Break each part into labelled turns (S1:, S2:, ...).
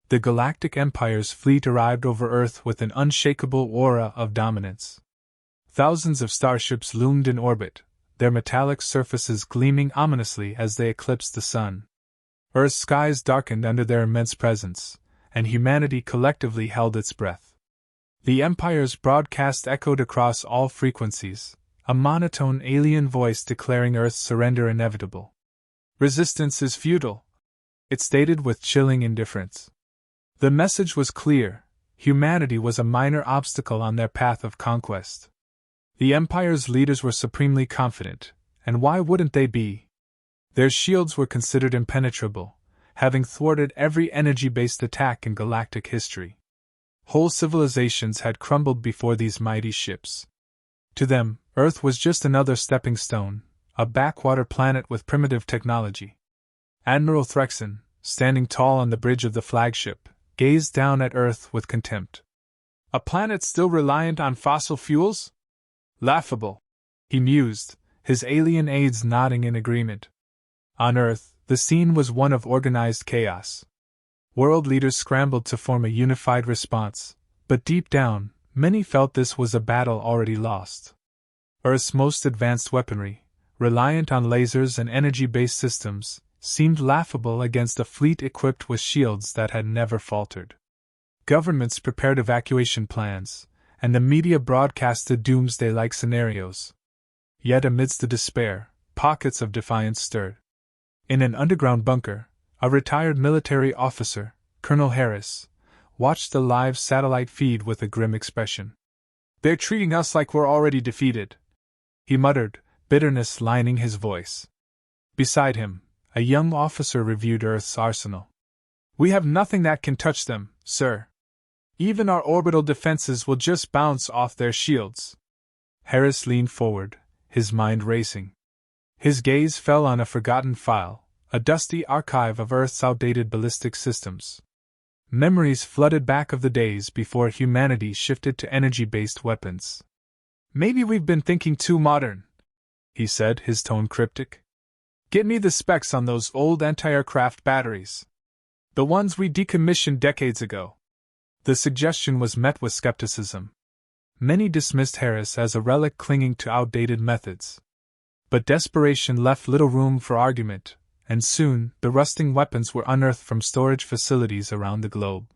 S1: The Galactic Empire's fleet arrived over Earth with an unshakable aura of dominance. Thousands of starships loomed in orbit, their metallic surfaces gleaming ominously as they eclipsed the sun. Earth's skies darkened under their immense presence, and humanity collectively held its breath. The Empire's broadcast echoed across all frequencies, a monotone alien voice declaring Earth's surrender inevitable. "Resistance is futile," it stated with chilling indifference. The message was clear: humanity was a minor obstacle on their path of conquest. The Empire's leaders were supremely confident, and why wouldn't they be? Their shields were considered impenetrable, having thwarted every energy-based attack in galactic history. Whole civilizations had crumbled before these mighty ships. To them, Earth was just another stepping stone, a backwater planet with primitive technology. Admiral Threxon, standing tall on the bridge of the flagship, gazed down at Earth with contempt. "A planet still reliant on fossil fuels? Laughable," he mused, his alien aides nodding in agreement. On Earth, the scene was one of organized chaos. World leaders scrambled to form a unified response, but deep down, many felt this was a battle already lost. Earth's most advanced weaponry, reliant on lasers and energy-based systems, seemed laughable against a fleet equipped with shields that had never faltered. Governments prepared evacuation plans, and the media broadcasted doomsday-like scenarios. Yet amidst the despair, pockets of defiance stirred. In an underground bunker, a retired military officer, Colonel Harris, watched the live satellite feed with a grim expression. "They're treating us like we're already defeated," he muttered, bitterness lining his voice. Beside him, a young officer reviewed Earth's arsenal. "We have nothing that can touch them, sir. Even our orbital defenses will just bounce off their shields." Harris leaned forward, his mind racing. His gaze fell on a forgotten file, a dusty archive of Earth's outdated ballistic systems. Memories flooded back of the days before humanity shifted to energy-based weapons. "Maybe we've been thinking too modern," he said, his tone cryptic. "Get me the specs on those old anti-aircraft batteries. The ones we decommissioned decades ago." The suggestion was met with skepticism. Many dismissed Harris as a relic clinging to outdated methods. But desperation left little room for argument, and soon the rusting weapons were unearthed from storage facilities around the globe.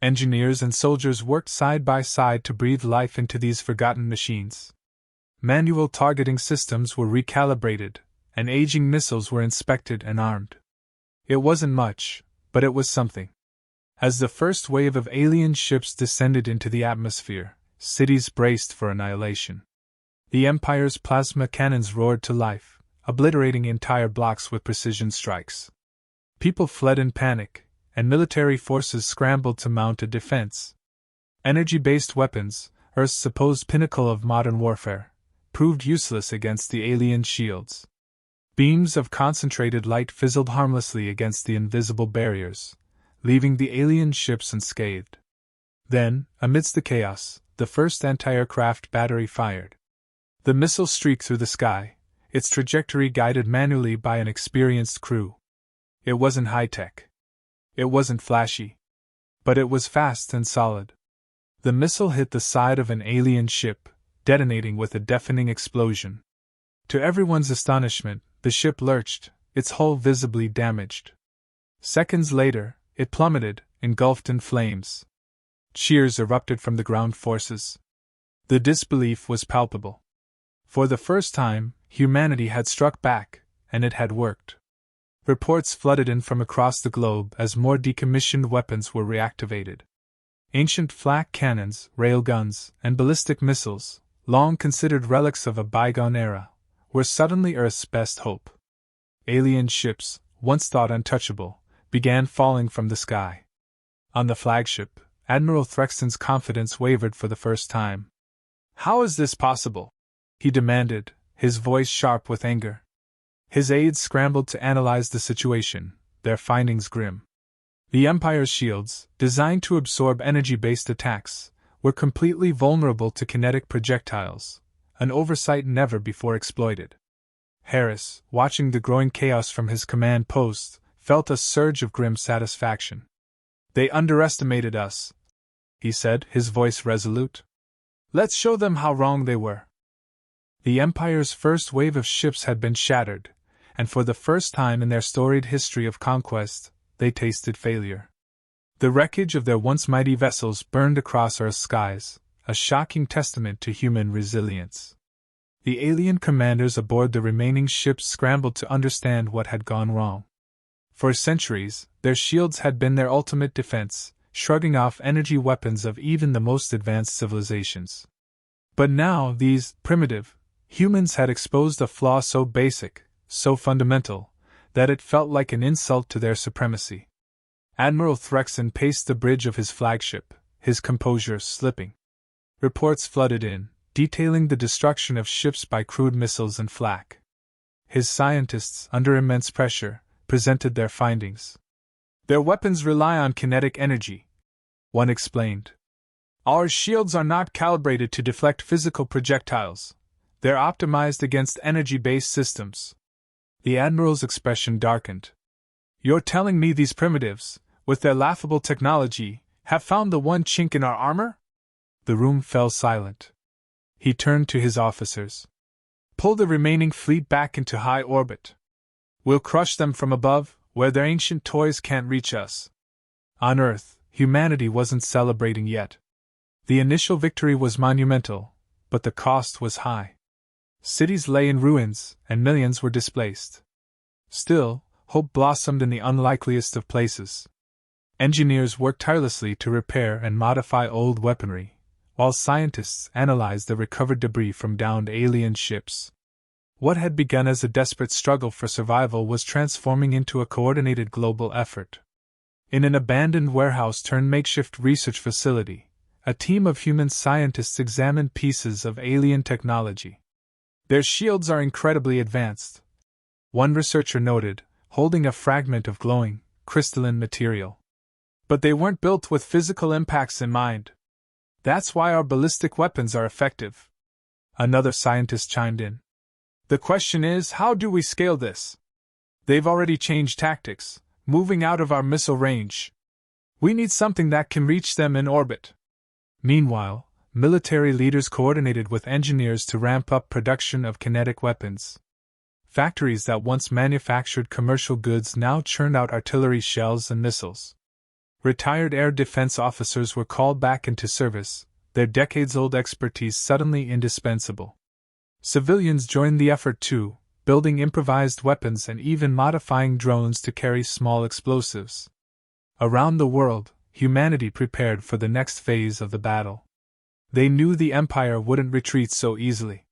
S1: Engineers and soldiers worked side by side to breathe life into these forgotten machines. Manual targeting systems were recalibrated, and aging missiles were inspected and armed. It wasn't much, but it was something. As the first wave of alien ships descended into the atmosphere, cities braced for annihilation. The Empire's plasma cannons roared to life, obliterating entire blocks with precision strikes. People fled in panic, and military forces scrambled to mount a defense. Energy-based weapons, Earth's supposed pinnacle of modern warfare, proved useless against the alien shields. Beams of concentrated light fizzled harmlessly against the invisible barriers, leaving the alien ships unscathed. Then, amidst the chaos, the first anti-aircraft battery fired. The missile streaked through the sky, its trajectory guided manually by an experienced crew. It wasn't high-tech. It wasn't flashy. But it was fast and solid. The missile hit the side of an alien ship, detonating with a deafening explosion. To everyone's astonishment, the ship lurched, its hull visibly damaged. Seconds later, it plummeted, engulfed in flames. Cheers erupted from the ground forces. The disbelief was palpable. For the first time, humanity had struck back, and it had worked. Reports flooded in from across the globe as more decommissioned weapons were reactivated. Ancient flak cannons, railguns, and ballistic missiles, long considered relics of a bygone era, were suddenly Earth's best hope. Alien ships, once thought untouchable, began falling from the sky. On the flagship, Admiral Threxton's confidence wavered for the first time. "How is this possible?" he demanded, his voice sharp with anger. His aides scrambled to analyze the situation, their findings grim. The Empire's shields, designed to absorb energy-based attacks, were completely vulnerable to kinetic projectiles, an oversight never before exploited. Harris, watching the growing chaos from his command post, felt a surge of grim satisfaction. They underestimated us, he said, his voice resolute. Let's show them how wrong they were. The Empire's first wave of ships had been shattered, and for the first time in their storied history of conquest, they tasted failure. The wreckage of their once mighty vessels burned across Earth's skies, a shocking testament to human resilience. The alien commanders aboard the remaining ships scrambled to understand what had gone wrong. For centuries, their shields had been their ultimate defense, shrugging off energy weapons of even the most advanced civilizations. But now these primitive humans had exposed a flaw so basic, so fundamental, that it felt like an insult to their supremacy. Admiral Threxon paced the bridge of his flagship, his composure slipping. Reports flooded in, detailing the destruction of ships by crude missiles and flak. His scientists, under immense pressure, presented their findings. Their weapons rely on kinetic energy, one explained. Our shields are not calibrated to deflect physical projectiles. They're optimized against energy-based systems. The Admiral's expression darkened. You're telling me these primitives, with their laughable technology, have found the one chink in our armor? The room fell silent. He turned to his officers. Pull the remaining fleet back into high orbit. We'll crush them from above, where their ancient toys can't reach us. On Earth, humanity wasn't celebrating yet. The initial victory was monumental, but the cost was high. Cities lay in ruins, and millions were displaced. Still, hope blossomed in the unlikeliest of places. Engineers worked tirelessly to repair and modify old weaponry, while scientists analyzed the recovered debris from downed alien ships. What had begun as a desperate struggle for survival was transforming into a coordinated global effort. In an abandoned warehouse turned makeshift research facility, a team of human scientists examined pieces of alien technology. Their shields are incredibly advanced, one researcher noted, holding a fragment of glowing, crystalline material. But they weren't built with physical impacts in mind. That's why our ballistic weapons are effective. Another scientist chimed in. The question is, how do we scale this? They've already changed tactics, moving out of our missile range. We need something that can reach them in orbit. Meanwhile, military leaders coordinated with engineers to ramp up production of kinetic weapons. Factories that once manufactured commercial goods now churned out artillery shells and missiles. Retired air defense officers were called back into service, their decades-old expertise suddenly indispensable. Civilians joined the effort too, building improvised weapons and even modifying drones to carry small explosives. Around the world, humanity prepared for the next phase of the battle. They knew the Empire wouldn't retreat so easily.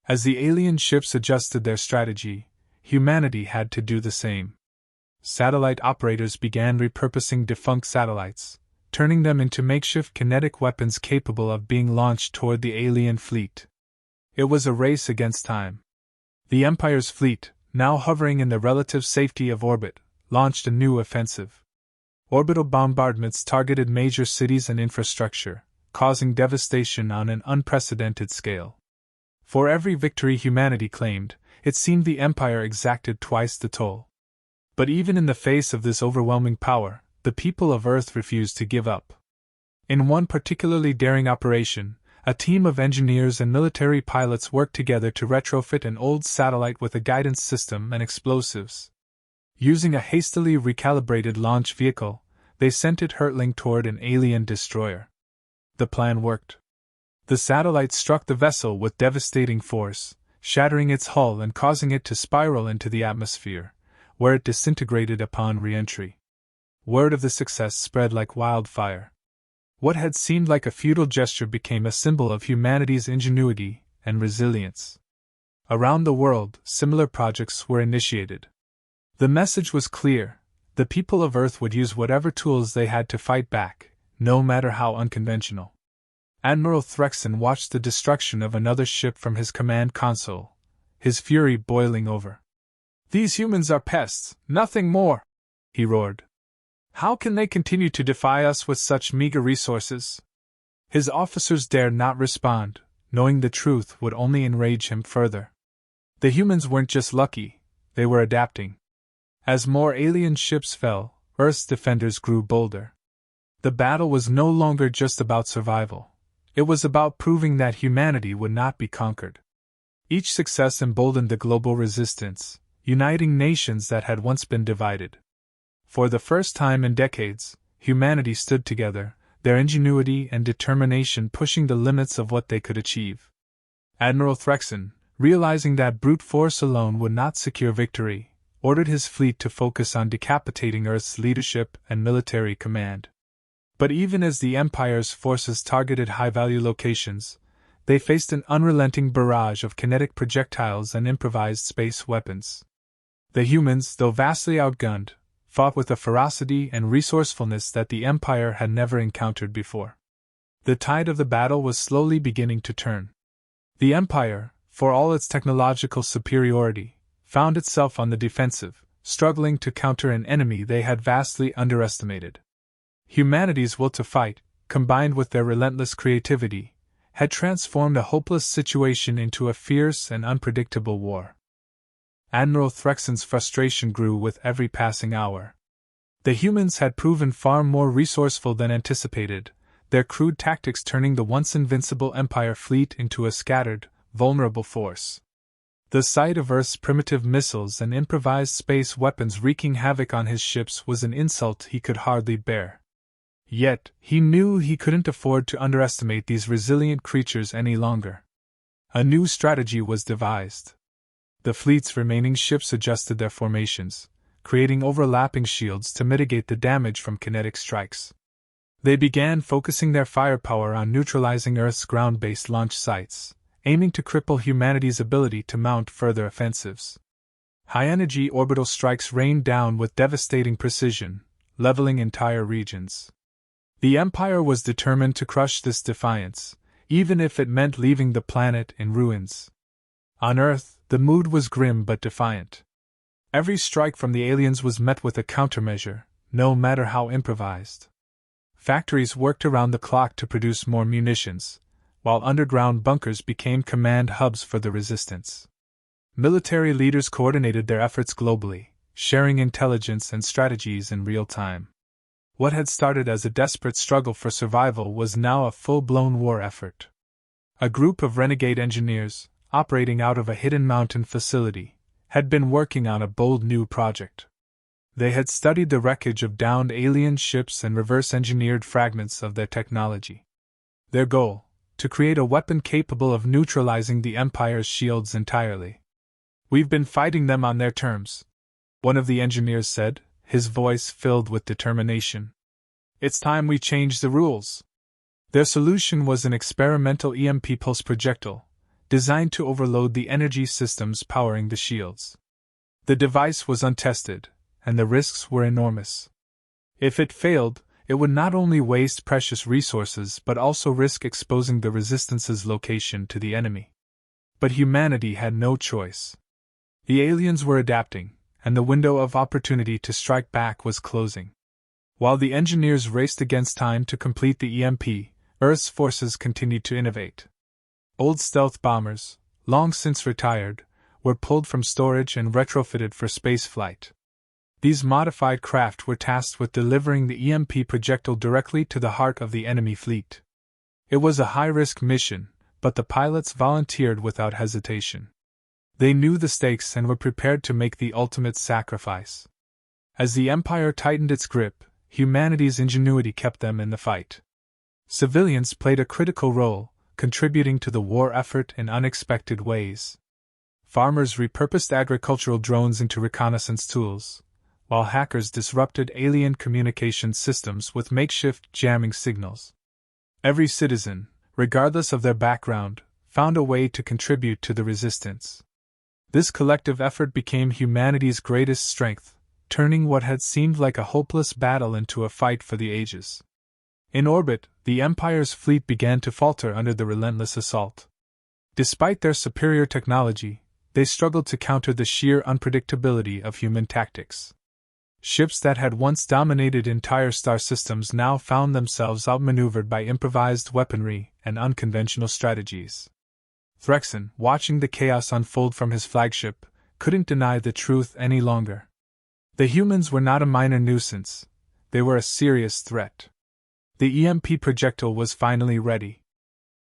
S1: As the alien ships adjusted their strategy, humanity had to do the same. Satellite operators began repurposing defunct satellites, turning them into makeshift kinetic weapons capable of being launched toward the alien fleet. It was a race against time. The Empire's fleet, now hovering in the relative safety of orbit, launched a new offensive. Orbital bombardments targeted major cities and infrastructure, causing devastation on an unprecedented scale. For every victory humanity claimed, it seemed the Empire exacted twice the toll. But even in the face of this overwhelming power, the people of Earth refused to give up. In one particularly daring operation, a team of engineers and military pilots worked together to retrofit an old satellite with a guidance system and explosives. Using a hastily recalibrated launch vehicle, they sent it hurtling toward an alien destroyer. The plan worked. The satellite struck the vessel with devastating force, shattering its hull and causing it to spiral into the atmosphere, where it disintegrated upon re-entry. Word of the success spread like wildfire. What had seemed like a futile gesture became a symbol of humanity's ingenuity and resilience. Around the world, similar projects were initiated. The message was clear: the people of Earth would use whatever tools they had to fight back, no matter how unconventional. Admiral Threxon watched the destruction of another ship from his command console, his fury boiling over. "These humans are pests, nothing more," he roared. "How can they continue to defy us with such meager resources?" His officers dared not respond, knowing the truth would only enrage him further. The humans weren't just lucky, they were adapting. As more alien ships fell, Earth's defenders grew bolder. The battle was no longer just about survival. It was about proving that humanity would not be conquered. Each success emboldened the global resistance, uniting nations that had once been divided. For the first time in decades, humanity stood together, their ingenuity and determination pushing the limits of what they could achieve. Admiral Threxon, realizing that brute force alone would not secure victory, ordered his fleet to focus on decapitating Earth's leadership and military command. But even as the Empire's forces targeted high-value locations, they faced an unrelenting barrage of kinetic projectiles and improvised space weapons. The humans, though vastly outgunned, fought with a ferocity and resourcefulness that the Empire had never encountered before. The tide of the battle was slowly beginning to turn. The Empire, for all its technological superiority, found itself on the defensive, struggling to counter an enemy they had vastly underestimated. Humanity's will to fight, combined with their relentless creativity, had transformed a hopeless situation into a fierce and unpredictable war. Admiral Threxon's frustration grew with every passing hour. The humans had proven far more resourceful than anticipated, their crude tactics turning the once invincible Empire fleet into a scattered, vulnerable force. The sight of Earth's primitive missiles and improvised space weapons wreaking havoc on his ships was an insult he could hardly bear. Yet, he knew he couldn't afford to underestimate these resilient creatures any longer. A new strategy was devised. The fleet's remaining ships adjusted their formations, creating overlapping shields to mitigate the damage from kinetic strikes. They began focusing their firepower on neutralizing Earth's ground-based launch sites, aiming to cripple humanity's ability to mount further offensives. High-energy orbital strikes rained down with devastating precision, leveling entire regions. The Empire was determined to crush this defiance, even if it meant leaving the planet in ruins. On Earth, the mood was grim but defiant. Every strike from the aliens was met with a countermeasure, no matter how improvised. Factories worked around the clock to produce more munitions, while underground bunkers became command hubs for the resistance. Military leaders coordinated their efforts globally, sharing intelligence and strategies in real time. What had started as a desperate struggle for survival was now a full-blown war effort. A group of renegade engineers, operating out of a hidden mountain facility, had been working on a bold new project. They had studied the wreckage of downed alien ships and reverse-engineered fragments of their technology. Their goal: to create a weapon capable of neutralizing the Empire's shields entirely. "We've been fighting them on their terms," one of the engineers said, his voice filled with determination. "It's time we changed the rules." Their solution was an experimental EMP pulse projectile, designed to overload the energy systems powering the shields. The device was untested, and the risks were enormous. If it failed, it would not only waste precious resources but also risk exposing the Resistance's location to the enemy. But humanity had no choice. The aliens were adapting, and the window of opportunity to strike back was closing. While the engineers raced against time to complete the EMP, Earth's forces continued to innovate. Old stealth bombers, long since retired, were pulled from storage and retrofitted for spaceflight. These modified craft were tasked with delivering the EMP projectile directly to the heart of the enemy fleet. It was a high-risk mission, but the pilots volunteered without hesitation. They knew the stakes and were prepared to make the ultimate sacrifice. As the Empire tightened its grip, humanity's ingenuity kept them in the fight. Civilians played a critical role, contributing to the war effort in unexpected ways. Farmers repurposed agricultural drones into reconnaissance tools, while hackers disrupted alien communication systems with makeshift jamming signals. Every citizen, regardless of their background, found a way to contribute to the resistance. This collective effort became humanity's greatest strength, turning what had seemed like a hopeless battle into a fight for the ages. In orbit, the Empire's fleet began to falter under the relentless assault. Despite their superior technology, they struggled to counter the sheer unpredictability of human tactics. Ships that had once dominated entire star systems now found themselves outmaneuvered by improvised weaponry and unconventional strategies. Threxon, watching the chaos unfold from his flagship, couldn't deny the truth any longer. The humans were not a minor nuisance, they were a serious threat. The EMP projectile was finally ready.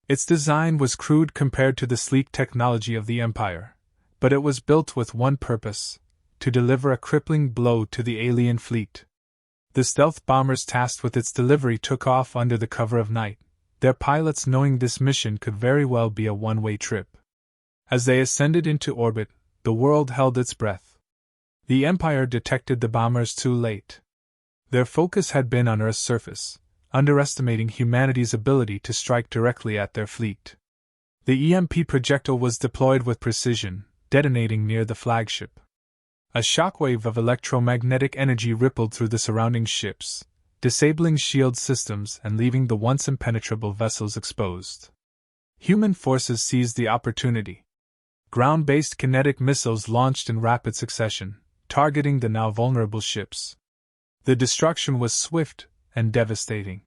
S1: Its design was crude compared to the sleek technology of the Empire, but it was built with one purpose: to deliver a crippling blow to the alien fleet. The stealth bombers tasked with its delivery took off under the cover of night, their pilots knowing this mission could very well be a one-way trip. As they ascended into orbit, the world held its breath. The Empire detected the bombers too late. Their focus had been on Earth's surface, underestimating humanity's ability to strike directly at their fleet. The EMP projectile was deployed with precision, detonating near the flagship. A shockwave of electromagnetic energy rippled through the surrounding ships, disabling shield systems and leaving the once impenetrable vessels exposed. Human forces seized the opportunity. Ground-based kinetic missiles launched in rapid succession, targeting the now vulnerable ships. The destruction was swift and devastating.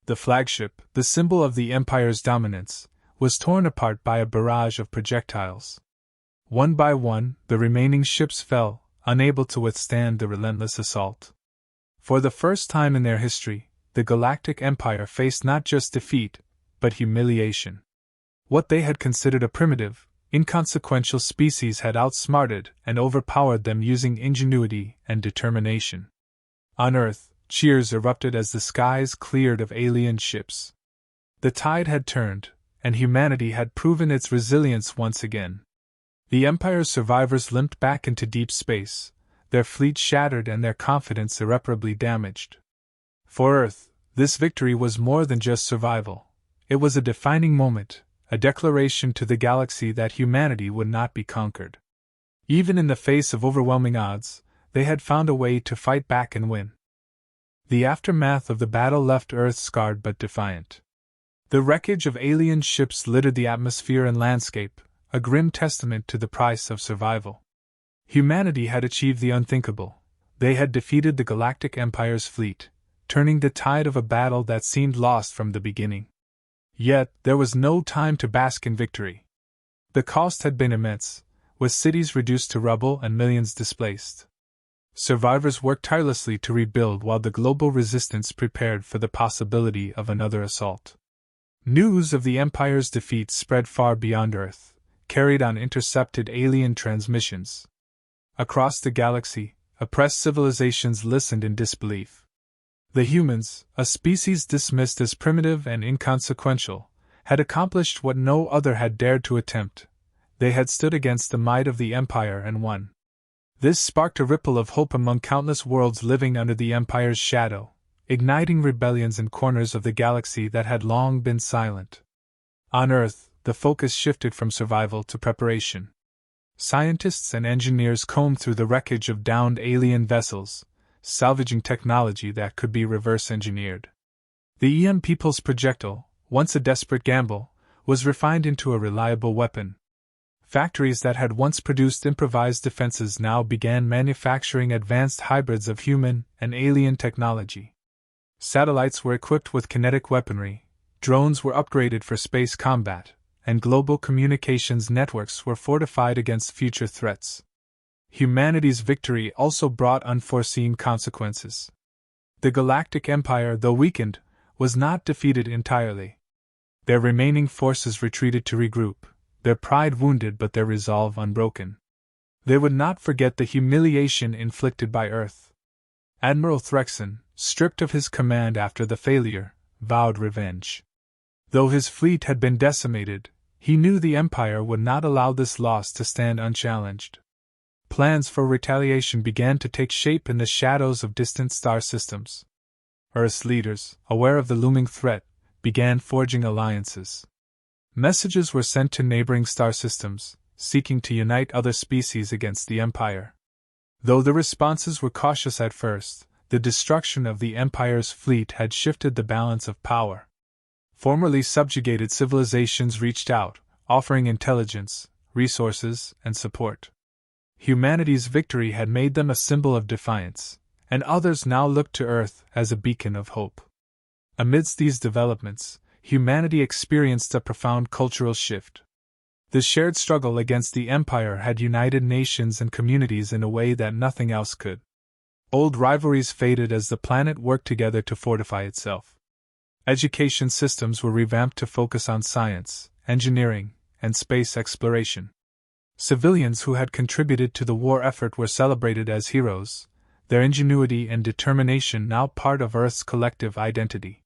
S1: The flagship, the symbol of the Empire's dominance, was torn apart by a barrage of projectiles. One by one, the remaining ships fell, unable to withstand the relentless assault. For the first time in their history, the Galactic Empire faced not just defeat, but humiliation. What they had considered a primitive, inconsequential species had outsmarted and overpowered them using ingenuity and determination. On Earth, cheers erupted as the skies cleared of alien ships. The tide had turned, and humanity had proven its resilience once again. The Empire's survivors limped back into deep space, their fleet shattered and their confidence irreparably damaged. For Earth, this victory was more than just survival. It was a defining moment, a declaration to the galaxy that humanity would not be conquered. Even in the face of overwhelming odds, they had found a way to fight back and win. The aftermath of the battle left Earth scarred but defiant. The wreckage of alien ships littered the atmosphere and landscape, a grim testament to the price of survival. Humanity had achieved the unthinkable. They had defeated the Galactic Empire's fleet, turning the tide of a battle that seemed lost from the beginning. Yet, there was no time to bask in victory. The cost had been immense, with cities reduced to rubble and millions displaced. Survivors worked tirelessly to rebuild while the global resistance prepared for the possibility of another assault. News of the Empire's defeat spread far beyond Earth, carried on intercepted alien transmissions. Across the galaxy, oppressed civilizations listened in disbelief. The humans, a species dismissed as primitive and inconsequential, had accomplished what no other had dared to attempt. They had stood against the might of the Empire and won. This sparked a ripple of hope among countless worlds living under the Empire's shadow, igniting rebellions in corners of the galaxy that had long been silent. On Earth, the focus shifted from survival to preparation. Scientists and engineers combed through the wreckage of downed alien vessels, salvaging technology that could be reverse-engineered. The EMP pulse projectile, once a desperate gamble, was refined into a reliable weapon. Factories that had once produced improvised defenses now began manufacturing advanced hybrids of human and alien technology. Satellites were equipped with kinetic weaponry, drones were upgraded for space combat, and global communications networks were fortified against future threats. Humanity's victory also brought unforeseen consequences. The Galactic Empire, though weakened, was not defeated entirely. Their remaining forces retreated to regroup, their pride wounded but their resolve unbroken. They would not forget the humiliation inflicted by Earth. Admiral Threxon, stripped of his command after the failure, vowed revenge. Though his fleet had been decimated, he knew the Empire would not allow this loss to stand unchallenged. Plans for retaliation began to take shape in the shadows of distant star systems. Earth's leaders, aware of the looming threat, began forging alliances. Messages were sent to neighboring star systems, seeking to unite other species against the Empire. Though the responses were cautious at first, the destruction of the Empire's fleet had shifted the balance of power. Formerly subjugated civilizations reached out, offering intelligence, resources, and support. Humanity's victory had made them a symbol of defiance, and others now looked to Earth as a beacon of hope. Amidst these developments, humanity experienced a profound cultural shift. The shared struggle against the Empire had united nations and communities in a way that nothing else could. Old rivalries faded as the planet worked together to fortify itself. Education systems were revamped to focus on science, engineering, and space exploration. Civilians who had contributed to the war effort were celebrated as heroes, their ingenuity and determination now part of Earth's collective identity.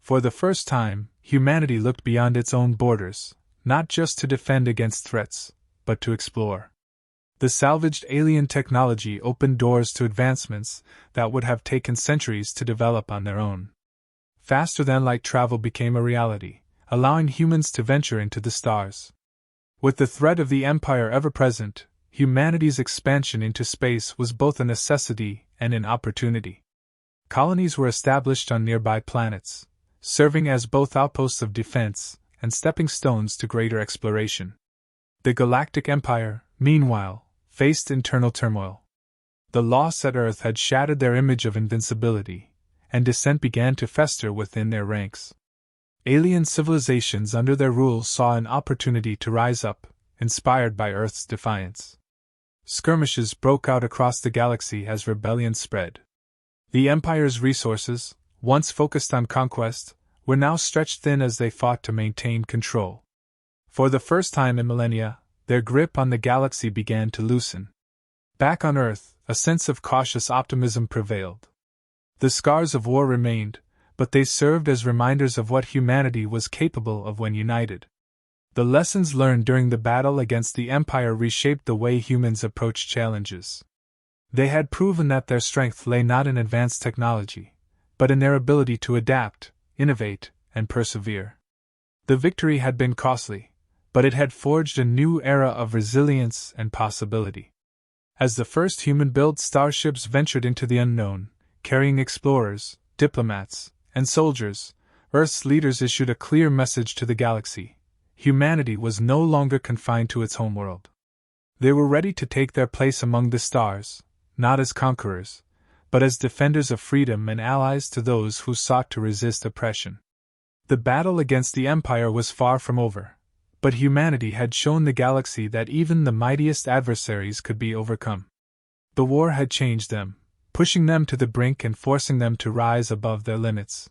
S1: For the first time, humanity looked beyond its own borders, not just to defend against threats, but to explore. The salvaged alien technology opened doors to advancements that would have taken centuries to develop on their own. Faster-than-light travel became a reality, allowing humans to venture into the stars. With the threat of the Empire ever present, humanity's expansion into space was both a necessity and an opportunity. Colonies were established on nearby planets, serving as both outposts of defense and stepping stones to greater exploration. The Galactic Empire, meanwhile, faced internal turmoil. The loss at Earth had shattered their image of invincibility, and dissent began to fester within their ranks. Alien civilizations under their rule saw an opportunity to rise up, inspired by Earth's defiance. Skirmishes broke out across the galaxy as rebellion spread. The Empire's resources, once focused on conquest, were now stretched thin as they fought to maintain control. For the first time in millennia, their grip on the galaxy began to loosen. Back on Earth, a sense of cautious optimism prevailed. The scars of war remained, but they served as reminders of what humanity was capable of when united. The lessons learned during the battle against the Empire reshaped the way humans approached challenges. They had proven that their strength lay not in advanced technology, but in their ability to adapt, innovate, and persevere. The victory had been costly, but it had forged a new era of resilience and possibility. As the first human-built starships ventured into the unknown, carrying explorers, diplomats, and soldiers, Earth's leaders issued a clear message to the galaxy: humanity was no longer confined to its homeworld. They were ready to take their place among the stars, not as conquerors, but as defenders of freedom and allies to those who sought to resist oppression. The battle against the Empire was far from over, but humanity had shown the galaxy that even the mightiest adversaries could be overcome. The war had changed them, pushing them to the brink and forcing them to rise above their limits.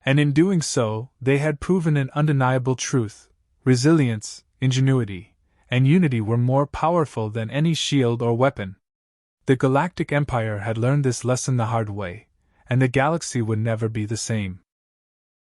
S1: And in doing so, they had proven an undeniable truth: resilience, ingenuity, and unity were more powerful than any shield or weapon. The Galactic Empire had learned this lesson the hard way, and the galaxy would never be the same.